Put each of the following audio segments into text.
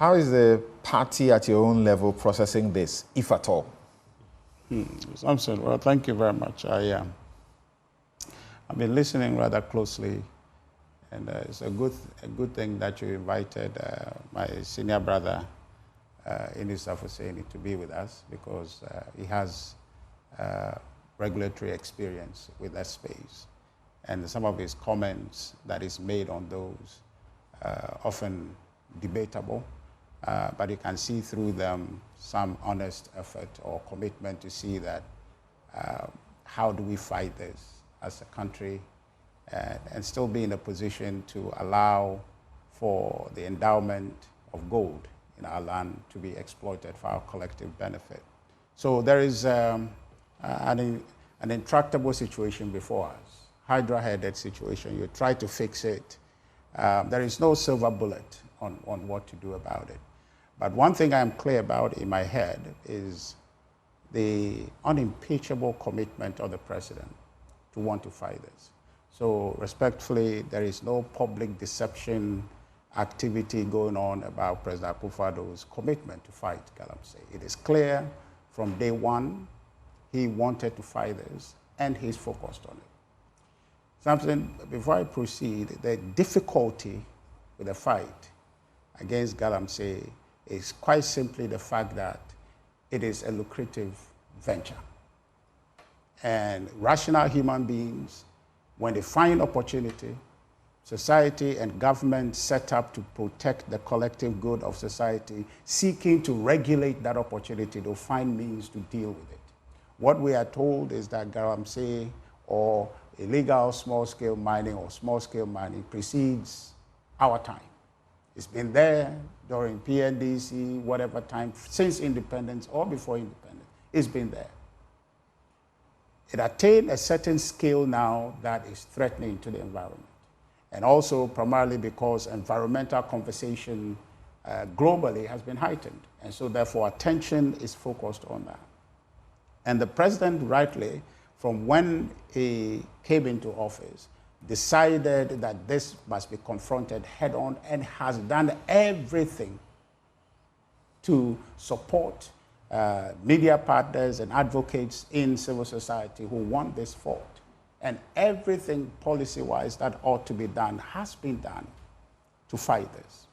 How is the party at your own level processing this, if at all? Samson, well, thank you very much. I've been listening rather closely, and it's a good thing that you invited my senior brother, Inisa Husseini, to be with us, because he has regulatory experience with that space. And some of his comments that is made on those often debatable, but you can see through them some honest effort or commitment to see that how do we fight this as a country and still be in a position to allow for the endowment of gold in our land to be exploited for our collective benefit. So there is an intractable situation before us, hydra-headed situation. You try to fix it. There is no silver bullet on what to do about it. But one thing I'm clear about in my head is the unimpeachable commitment of the president to want to fight this. So respectfully, there is no public deception activity going on about President Akufo-Addo's commitment to fight galamsey. It is clear from day one he wanted to fight this, and he's focused on it. Something, before I proceed, the difficulty with the fight against galamsey is quite simply the fact that it is a lucrative venture. And rational human beings, when they find opportunity, society and government set up to protect the collective good of society, seeking to regulate that opportunity, they'll find means to deal with it. What we are told is that galamsey or illegal small-scale mining or small-scale mining precedes our time. It's been there during PNDC, whatever time, since independence or before independence. It's been there. It attained a certain scale now that is threatening to the environment. And also primarily because environmental conversation globally has been heightened. And so therefore attention is focused on that. And the president rightly, from when he came into office, decided that this must be confronted head on and has done everything to support media partners and advocates in civil society who want this fought. And everything policy-wise that ought to be done has been done to fight this.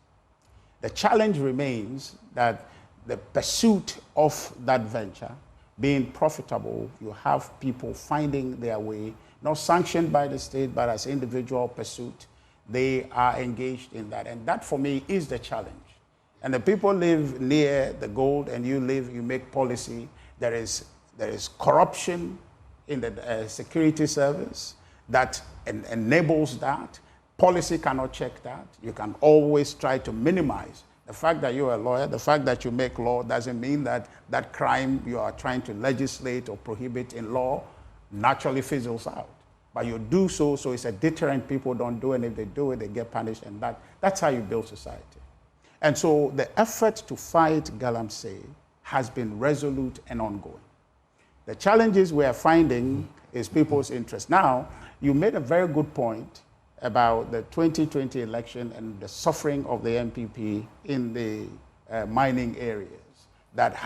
The challenge remains that the pursuit of that venture being profitable, you have people finding their way, not sanctioned by the state, but as individual pursuit, they are engaged in that. And that, for me, is the challenge. And the people live near the gold, and you make policy. There is corruption in the security service that enables that. Policy cannot check that. You can always try to minimize. The fact that you're a lawyer, the fact that you make law doesn't mean that that crime you are trying to legislate or prohibit in law naturally fizzles out. But you do so it's a deterrent. People don't do it. And if they do it, they get punished. And that's how you build society. And so the effort to fight galamsey has been resolute and ongoing. The challenges we are finding is people's interest. Now, you made a very good point about the 2020 election and the suffering of the MPP in the mining areas that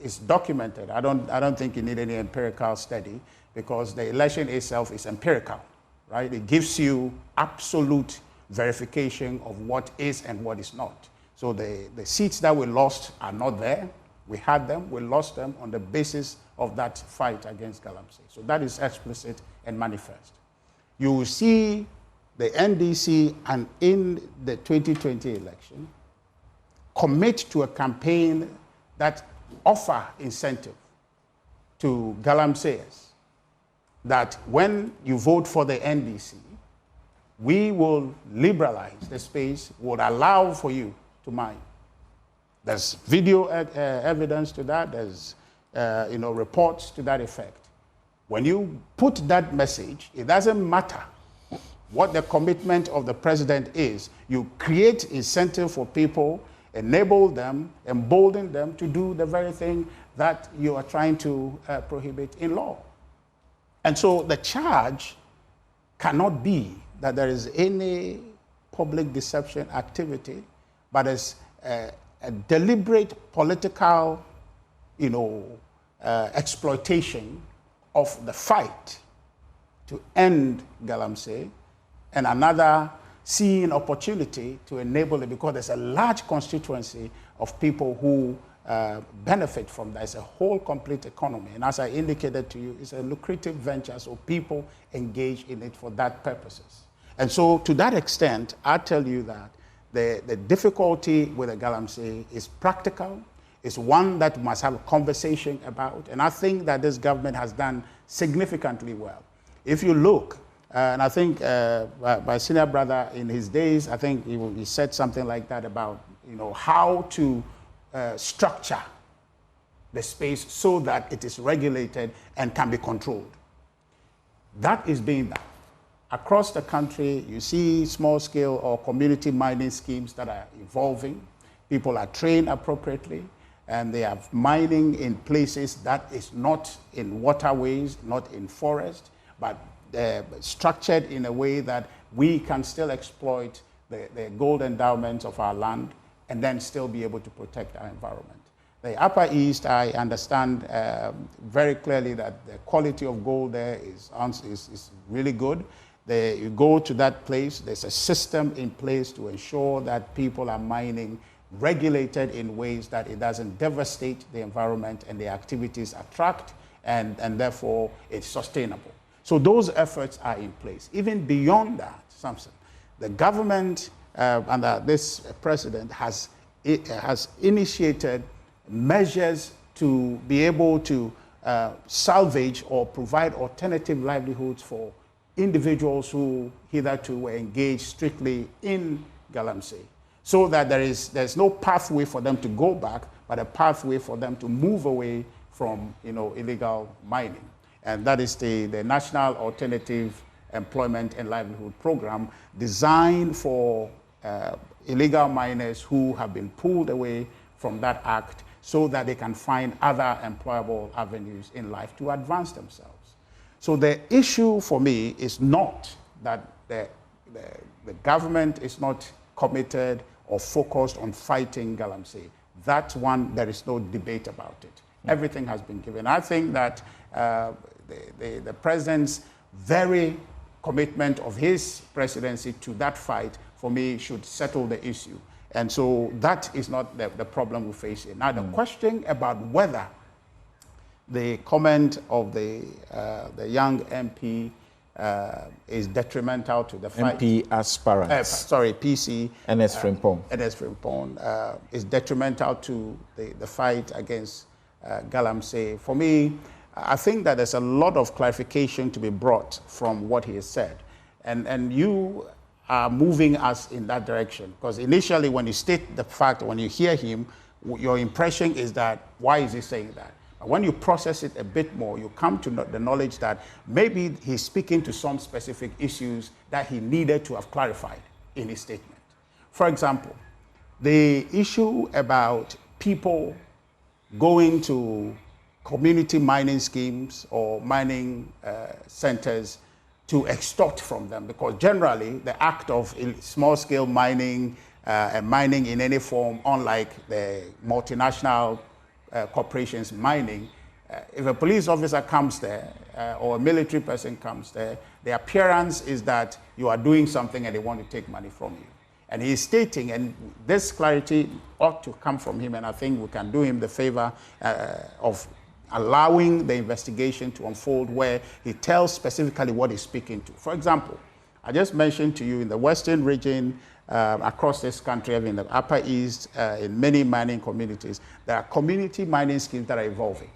is documented. I don't think you need any empirical study because the election itself is empirical, right? It gives you absolute verification of what is and what is not. So the seats that we lost are not there. We had them, we lost them on the basis of that fight against galamsey. So that is explicit and manifest. You will see the NDC and in the 2020 election commit to a campaign that offer incentive to galamseyers that when you vote for the NDC, we will liberalize the space, would allow for you to mine. There's video evidence to that. There's reports to that effect. When you put that message, it doesn't matter what the commitment of the president is. You create incentive for people, enable them, embolden them to do the very thing that you are trying to prohibit in law. And so the charge cannot be that there is any public deception activity, but as a deliberate political, exploitation of the fight to end galamsey, and another seeing opportunity to enable it, because there's a large constituency of people who benefit from that. It's a whole complete economy. And as I indicated to you, it's a lucrative venture, so people engage in it for that purposes. And so to that extent, I tell you that the difficulty with the galamsey is practical. It's one that must have a conversation about. And I think that this government has done significantly well. If you look, and I think my senior brother in his days, I think he said something like that about how to structure the space so that it is regulated and can be controlled. That is being done. Across the country, you see small-scale or community mining schemes that are evolving. People are trained appropriately, and they are mining in places that is not in waterways, not in forest, but structured in a way that we can still exploit the gold endowments of our land and then still be able to protect our environment. The Upper East, I understand very clearly that the quality of gold there is really good. You go to that place, there's a system in place to ensure that people are mining regulated in ways that it doesn't devastate the environment and the activities are tracked, and therefore it's sustainable. So those efforts are in place. Even beyond that, Samson, the government under this president has initiated measures to be able to salvage or provide alternative livelihoods for individuals who hitherto were engaged strictly in galamsey, so that there's no pathway for them to go back, but a pathway for them to move away from illegal mining. And that is the National Alternative Employment and Livelihood Program, designed for illegal miners who have been pulled away from that act so that they can find other employable avenues in life to advance themselves. So the issue for me is not that the government is not committed or focused on fighting galamsey. That one, there is no debate about it. Everything has been given. I think that the president's very commitment of his presidency to that fight, for me, should settle the issue. And so that is not the problem we face here. Now, the question about whether the comment of the young MP is detrimental to the fight. MP aspirants. PC. NS Frimpong. NS Frimpong is detrimental to the fight against galamsey. For me, I think that there's a lot of clarification to be brought from what he has said. And you are moving us in that direction. Because initially, when you state the fact, when you hear him, your impression is that, why is he saying that? But when you process it a bit more, you come to the knowledge that maybe he's speaking to some specific issues that he needed to have clarified in his statement. For example, the issue about people going to community mining schemes or mining centers to extort from them, because generally the act of small-scale mining and mining in any form, unlike the multinational corporations mining, if a police officer comes there or a military person comes there, the appearance is that you are doing something and they want to take money from you. And he is stating, and this clarity ought to come from him, and I think we can do him the favor of allowing the investigation to unfold, where he tells specifically what he's speaking to. For example, I just mentioned to you in the Western region, across this country, in the Upper East, in many mining communities, there are community mining schemes that are evolving.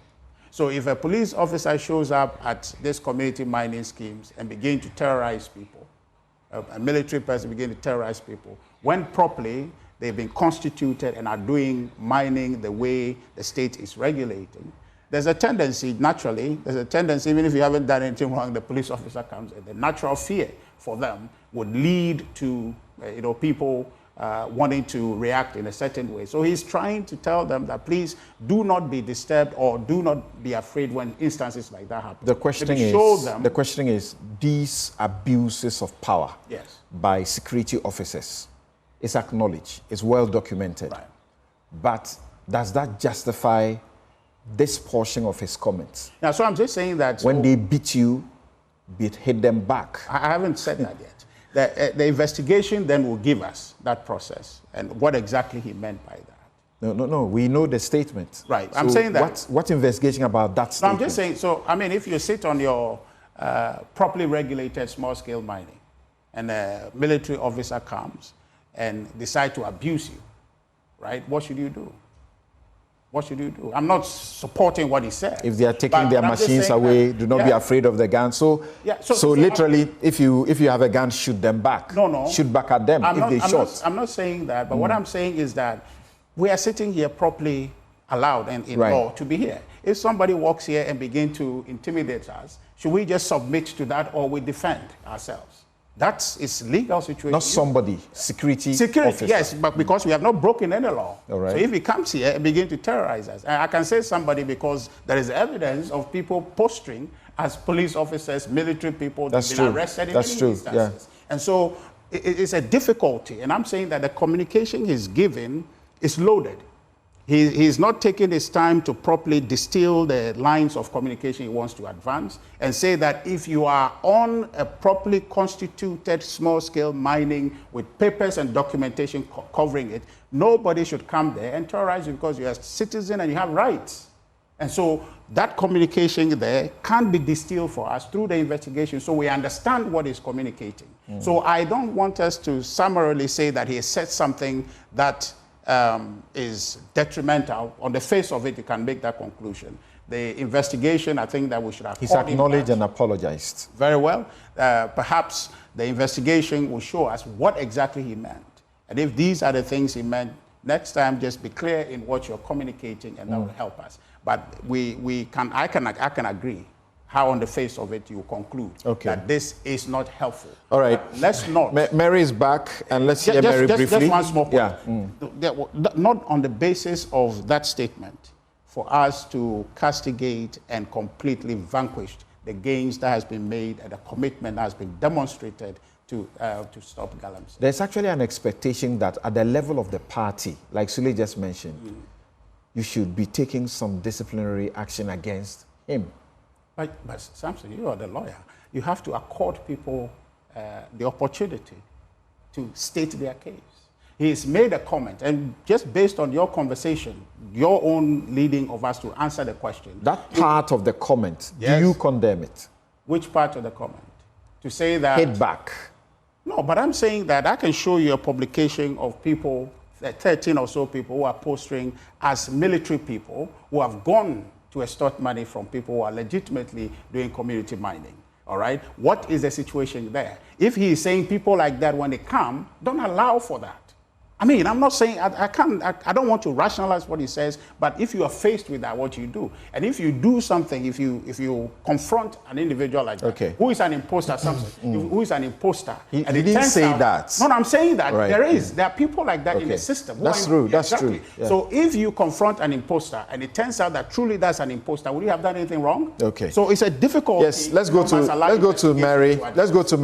So if a police officer shows up at these community mining schemes and begin to terrorize people, a military person begin to terrorize people, when properly they've been constituted and are doing mining the way the state is regulating, there's a tendency, naturally, even if you haven't done anything wrong, the police officer comes, and the natural fear for them would lead to people wanting to react in a certain way. So he's trying to tell them that please do not be disturbed or do not be afraid when instances like that happen. The question is these abuses of power by security officers is acknowledged, it's well documented. Right. But does that justify this portion of his comments? Now, so I'm just saying that when they beat you, hit them back. I haven't said that yet. The investigation then will give us that process and what exactly he meant by that. No. We know the statement. Right. So I'm saying that. What investigation about that statement? No, I'm just saying, so, I mean, if you sit on your properly regulated small-scale mining and a military officer comes and decide to abuse you, right, what should you do? What should you do? I'm not supporting what he said. If they are taking their machines away, do not be afraid of the gun. So literally, if you have a gun, shoot them back. No. Shoot back at them if they shot. I'm not saying that, but what I'm saying is that we are sitting here properly allowed and in law to be here. If somebody walks here and begin to intimidate us, should we just submit to that or we defend ourselves? That's its legal situation. Not somebody, security officer. Yes, but because we have not broken any law. All right. So if he comes here and begin to terrorize us, and I can say somebody because there is evidence of people posting as police officers, military people, that have been arrested in many instances. Yeah. And so it's a difficulty. And I'm saying that the communication he's given is loaded. He's not taking his time to properly distill the lines of communication he wants to advance and say that if you are on a properly constituted small-scale mining with papers and documentation covering it, nobody should come there and terrorize you because you're a citizen and you have rights. And so that communication there can be distilled for us through the investigation so we understand what he's communicating. So I don't want us to summarily say that he has said something that is detrimental. On the face of it, you can make that conclusion. The investigation, I think that we should have. He's acknowledged and apologized. Very well. Perhaps the investigation will show us what exactly he meant. And if these are the things he meant, next time just be clear in what you're communicating and that will help us. But I can agree how on the face of it you conclude that this is not helpful. All right. Let's not. Mary is back, and let's hear Mary briefly. Just one small point. Not on the basis of that statement for us to castigate and completely vanquish the gains that has been made and the commitment that has been demonstrated to stop galamsey. There's actually an expectation that at the level of the party, like Sule just mentioned, you should be taking some disciplinary action against him. But Samson, you are the lawyer. You have to accord people the opportunity to state their case. He's made a comment, and just based on your conversation, your own leading of us to answer the question. That part of the comment, do you condemn it? Which part of the comment? To say that... Hit back. No, but I'm saying that I can show you a publication of people, 13 or so people who are posting as military people who have gone to extort money from people who are legitimately doing community mining. All right? What is the situation there? If he is saying people like that when they come, don't allow for that. I mean, I'm not saying, I don't want to rationalize what he says, but if you are faced with that, what you do? And if you do something, if you confront an individual like that, who is an imposter, who is an imposter. He didn't say that. No, I'm saying that there are people like that in the system. That's true, that's true. Yeah. So if you confront an imposter and it turns out that truly that's an imposter, would you have done anything wrong? Okay. So it's a difficult. Yes, let's go to Mary. Let's go to